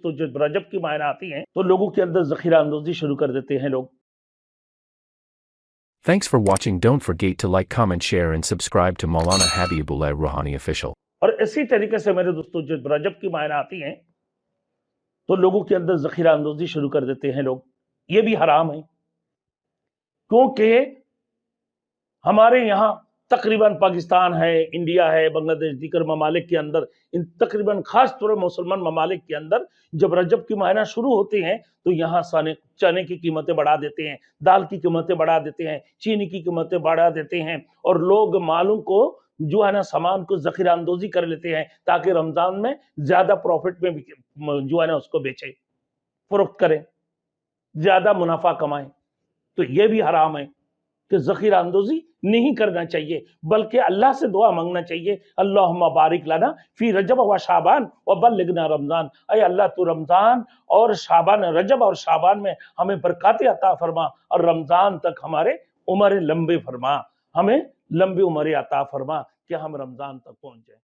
دوستوں جب رجب کی مہینہ آتی ہیں تو لوگوں کے اندر ذخیرہ اندوزی شروع کر دیتے ہیں لوگ. Thanks for watching. Don't forget to like, comment, share and subscribe to Maulana Habibullah Rouhani Official. اور اسی طریقے سے میرے دوستوں جب رجب کی مہینہ آتی ہیں تو لوگوں کے اندر ذخیرہ اندوزی شروع کر دیتے ہیں لوگ. یہ بھی حرام ہے کیونکہ ہمارے یہاں تقریباً پاکستان ہے، انڈیا ہے، بنگلہ دیش، دیگر ممالک کے اندر، ان تقریباً خاص طور مسلمان ممالک کے اندر جب رجب کی مہینہ شروع ہوتے ہیں تو یہاں چنے کی قیمتیں بڑھا دیتے ہیں، دال کی قیمتیں بڑھا دیتے ہیں، چینی کی قیمتیں بڑھا دیتے ہیں، اور لوگ مالوں کو جو ہے نا سامان کو ذخیرہ اندوزی کر لیتے ہیں تاکہ رمضان میں زیادہ پروفٹ میں جو ہے نا اس کو بیچے، فروخت کریں، زیادہ منافع کمائیں. تو یہ بھی حرام ہے کہ ذخیرہ اندوزی نہیں کرنا چاہیے، بلکہ اللہ سے دعا مانگنا چاہیے. اللہم بارک لنا فی رجب و شعبان وبلغنا رمضان. اے اللہ تو رمضان اور شعبان، رجب اور شعبان میں ہمیں برکات عطا فرما اور رمضان تک ہمارے عمر لمبے فرما، ہمیں لمبی عمر عطا فرما کہ ہم رمضان تک پہنچ جائیں.